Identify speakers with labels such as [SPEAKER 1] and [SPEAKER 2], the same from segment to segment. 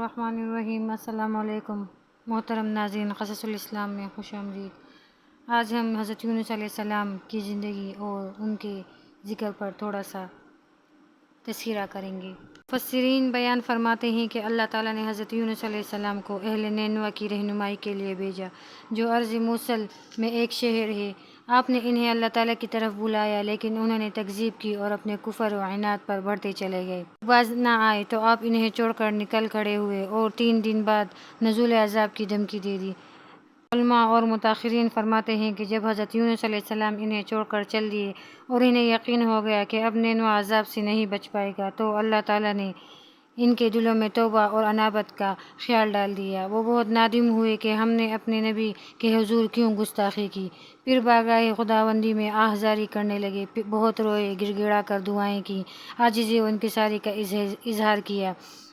[SPEAKER 1] الرحمن الرحیم۔ السلام علیکم محترم ناظرین، قصص الاسلام میں خوش آمدید۔ آج ہم حضرت یونس علیہ السلام کی زندگی اور ان کے ذکر پر تھوڑا سا تذکرہ کریں گے۔ مفسرین بیان فرماتے ہیں کہ اللہ تعالیٰ نے حضرت یونس علیہ السلام کو اہل نینوا کی رہنمائی کے لیے بھیجا، جو ارض موصل میں ایک شہر ہے۔ آپ نے انہیں اللہ تعالیٰ کی طرف بلایا، لیکن انہوں نے تکذیب کی اور اپنے کفر و عناد پر بڑھتے چلے گئے۔ باز نہ آئے تو آپ انہیں چھوڑ کر نکل کھڑے ہوئے اور 3 دن بعد نزول عذاب کی دھمکی دے دی۔ علماء اور متاخرین فرماتے ہیں کہ جب حضرت یونس علیہ السلام انہیں چھوڑ کر چل دیے اور انہیں یقین ہو گیا کہ اب نینوا عذاب سے نہیں بچ پائے گا، تو اللہ تعالیٰ نے ان کے دلوں میں توبہ اور انابت کا خیال ڈال دیا۔ وہ بہت نادم ہوئے کہ ہم نے اپنے نبی کے حضور کیوں گستاخی کی۔ پھر بارگاہ خداوندی میں آہ زاری کرنے لگے، بہت روئے، گڑ گڑا کر دعائیں کی، عاجزی و انکساری کا اظہار کیا۔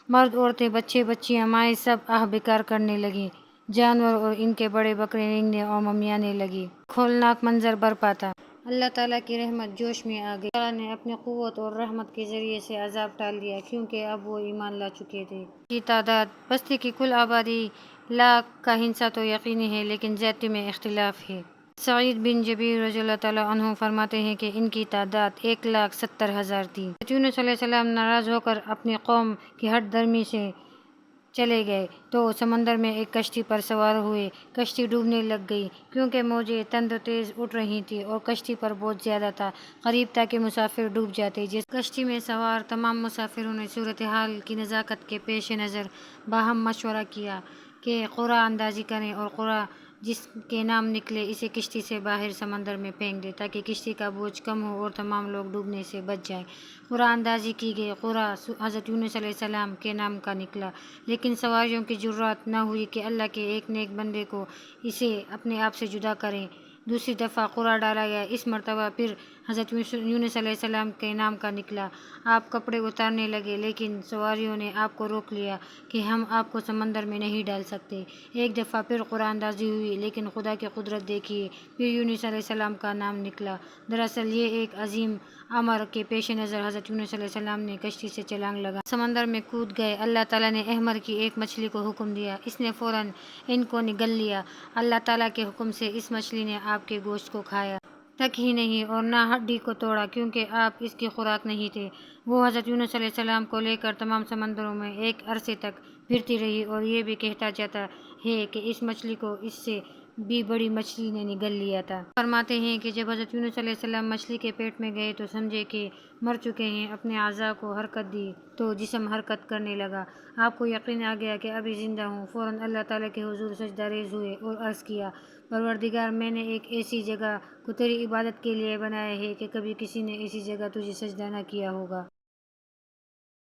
[SPEAKER 1] مرد، عورتیں، بچے، بچیاں، مائیں سب آہ بیکار کرنے لگے۔ جانور اور ان کے بڑے بکرے رینگنے اور ممیانے لگے۔ کھولناک منظر برپا تھا۔ اللہ تعالیٰ کی رحمت جوش میں آ گئی۔ اللہ تعالیٰ نے اپنی قوت اور رحمت کے ذریعے سے عذاب ٹال دیا، کیونکہ اب وہ ایمان لا چکے تھے۔ کی تعداد، بستی کی کل آبادی لاکھ کا ہنسا تو یقینی ہے، لیکن زیادتی میں اختلاف ہے۔ سعید بن جبیر رضی اللہ تعالیٰ عنہ فرماتے ہیں کہ ان کی تعداد 1,70,000 تھی۔ حضرت یونس علیہ السلام ناراض ہو کر اپنی قوم کی ہٹ درمی سے چلے گئے تو سمندر میں ایک کشتی پر سوار ہوئے۔ کشتی ڈوبنے لگ گئی، کیونکہ موجیں تند و تیز اٹھ رہی تھیں اور کشتی پر بوجھ زیادہ تھا، قریب تھا کہ مسافر ڈوب جاتے۔ جس کشتی میں سوار تمام مسافروں نے صورتحال کی نزاکت کے پیش نظر باہم مشورہ کیا کہ قرعہ اندازی کریں اور قرعہ جس کے نام نکلے اسے کشتی سے باہر سمندر میں پھینک دیں، تاکہ کشتی کا بوجھ کم ہو اور تمام لوگ ڈوبنے سے بچ جائیں۔ قرعہ اندازی کی گئی۔ قرعہ حضرت یونس علیہ السلام کے نام کا نکلا، لیکن سواریوں کی جرات نہ ہوئی کہ اللہ کے ایک نیک بندے کو اسے اپنے آپ سے جدا کریں۔ دوسری دفعہ قرعہ ڈالا گیا۔ اس مرتبہ پھر حضرت یونس علیہ السلام کے نام کا نکلا۔ آپ کپڑے اتارنے لگے، لیکن سواریوں نے آپ کو روک لیا کہ ہم آپ کو سمندر میں نہیں ڈال سکتے۔ ایک دفعہ پھر قرعہ اندازی ہوئی، لیکن خدا کی قدرت دیکھیے، پھر یونس علیہ السلام کا نام نکلا۔ دراصل یہ ایک عظیم امر کے پیش نظر حضرت یونس علیہ السلام نے کشتی سے چھلانگ لگا سمندر میں کود گئے۔ اللہ تعالیٰ نے احمر کی ایک مچھلی کو حکم دیا، اس نے فوراً ان کو نگل لیا۔ اللہ تعالیٰ کے حکم سے اس مچھلی نے آپ کے گوشت کو کھایا تک ہی نہیں اور نہ ہڈی کو توڑا، کیونکہ آپ اس کی خوراک نہیں تھے۔ وہ حضرت یونس علیہ السلام کو لے کر تمام سمندروں میں ایک عرصے تک پھرتی رہی، اور یہ بھی کہتا جاتا ہے کہ اس مچھلی کو اس سے بھی بڑی مچھلی نے نگل لیا تھا۔ فرماتے ہیں کہ جب حضرت یونس علیہ السلام مچھلی کے پیٹ میں گئے تو سمجھے کہ مر چکے ہیں۔ اپنے اعضاء کو حرکت دی تو جسم حرکت کرنے لگا۔ آپ کو یقین آ گیا کہ ابھی زندہ ہوں۔ فوراً اللہ تعالیٰ کے حضور سجدہ ریز ہوئے اور عرض کیا، پروردگار، میں نے ایک ایسی جگہ کو تیری عبادت کے لیے بنایا ہے کہ کبھی کسی نے ایسی جگہ تجھے سجدہ نہ کیا ہوگا۔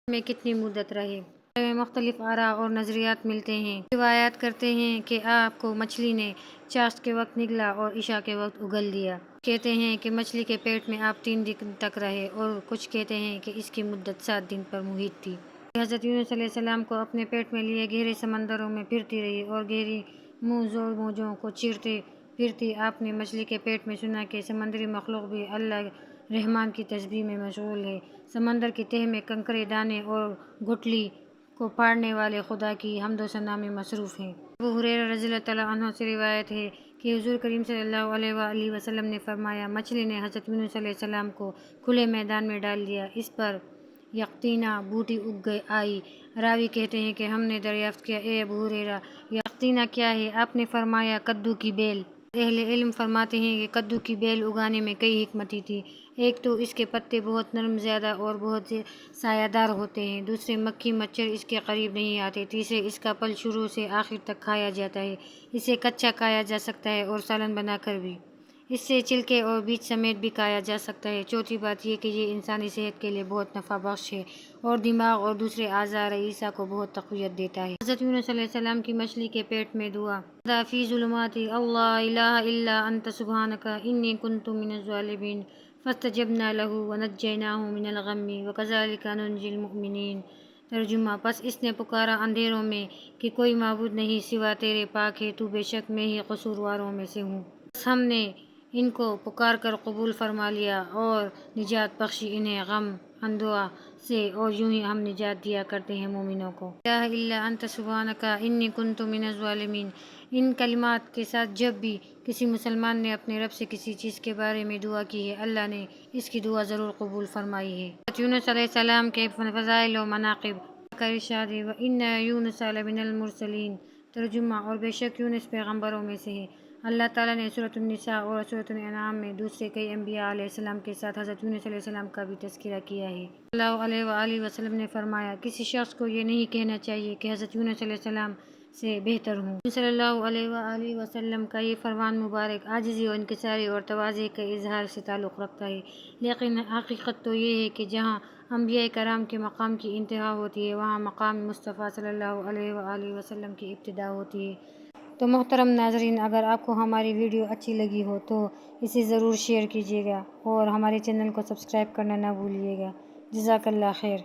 [SPEAKER 1] میں کتنی مدت رہے؟ میں مختلف آراء اور نظریات ملتے ہیں۔ روایات کرتے ہیں کہ آپ کو مچھلی نے چاشت کے وقت نگلا اور عشاء کے وقت اگل دیا۔ کہتے ہیں کہ مچھلی کے پیٹ میں آپ 3 دن تک رہے، اور کچھ کہتے ہیں کہ اس کی مدت 7 دن پر محیط تھی۔ حضرت یونس علیہ السلام کو اپنے پیٹ میں لیے گہرے سمندروں میں پھرتی رہی اور گہری موجوں کو چیرتے پھرتی۔ آپ نے مچھلی کے پیٹ میں سنا کہ سمندری مخلوق بھی اللہ رحمان کی تسبیح میں مشغول ہے، سمندر کی تہہ میں کنکرے دانے اور گٹھلی کو پھاڑنے والے خدا کی حمد و ثنا میں مصروف ہیں۔ ابو ہریرہ رضی اللہ تعالیٰ عنہ سے روایت ہے کہ حضور کریم صلی اللہ علیہ وآلہ وسلم نے فرمایا، مچھلی نے حضرت یونس علیہ السلام کو کھلے میدان میں ڈال دیا، اس پر یقطینہ بوٹی اگ آئی۔ راوی کہتے ہیں کہ ہم نے دریافت کیا، اے ابو ہریرہ، یقطینہ کیا ہے؟ آپ نے فرمایا، کدو کی بیل۔ اہل علم فرماتے ہیں کہ کدو کی بیل اگانے میں کئی حکمتیں تھیں۔ ایک تو اس کے پتے بہت نرم، زیادہ اور بہت سایہ دار ہوتے ہیں۔ دوسرے، مکھی مچھر اس کے قریب نہیں آتے۔ تیسرے، اس کا پھل شروع سے آخر تک کھایا جاتا ہے، اسے کچا کھایا جا سکتا ہے اور سالن بنا کر بھی۔ اس سے چھلکے اور بیج سمیت بھی کھایا جا سکتا ہے۔ چوتھی بات یہ کہ یہ انسانی صحت کے لیے بہت نفع بخش ہے اور دماغ اور دوسرے اعضاء رئیسہ کو بہت تقویت دیتا ہے۔ حضرت یونس علیہ السلام کی مچھلی کے پیٹ میں دعا، نادیٰ فی ظلمات اللہ الہ الا انت سبحانک انی کنت من الظالمین فاستجبنا لہ ونجیناہ من الغم وکذلک ننجی المؤمنین۔ ترجمہ، پس اس نے پکارا اندھیروں میں کہ کوئی معبود نہیں سوا تیرے، پاک ہے تو، بے شک میں ہی قصورواروں میں سے ہوں۔ بس ہم نے ان کو پکار کر قبول فرما لیا اور نجات بخشی، انہیں غم ان دعا سے، اور یوں ہی ہم نجات دیا کرتے ہیں مومنوں کو۔ لا الہ الا انت سبحانک انی کنت من الظالمین۔ ان کلمات کے ساتھ جب بھی کسی مسلمان نے اپنے رب سے کسی چیز کے بارے میں دعا کی ہے، اللہ نے اس کی دعا ضرور قبول فرمائی ہے۔ حضرت یونس علیہ السلام کے فضائل و مناقب کا ارشاد ہے، وَإِنَّ يُونُسَ لَمِنَ الْمُرْسَلِينَ۔ ترجمہ، اور بے شک یونس پیغمبروں میں سے ہے۔ اللہ تعالیٰ نے سورۃ النساء اور سورۃ الانعام میں دوسرے کئی انبیاء علیہ السلام کے ساتھ حضرت یونس علیہ السلام کا بھی تذکرہ کیا ہے۔ صلی اللہ علیہ وآلہ وسلم نے فرمایا، کسی شخص کو یہ نہیں کہنا چاہیے کہ حضرت یونس علیہ السلام سے بہتر ہوں۔ صلی اللہ علیہ وآلہ وسلم کا یہ فرمان مبارک عاجزی و انکساری اور تواضع کے اظہار سے تعلق رکھتا ہے، لیکن حقیقت تو یہ ہے کہ جہاں انبیاء کرام کے مقام کی انتہا ہوتی ہے، وہاں مقام مصطفیٰ صلی اللہ علیہ وآلہ وسلم کی ابتدا ہوتی ہے۔ تو محترم ناظرین، اگر آپ کو ہماری ویڈیو اچھی لگی ہو تو اسے ضرور شیئر کیجیے گا اور ہمارے چینل کو سبسکرائب کرنا نہ بھولیے گا۔ جزاک اللہ خیر۔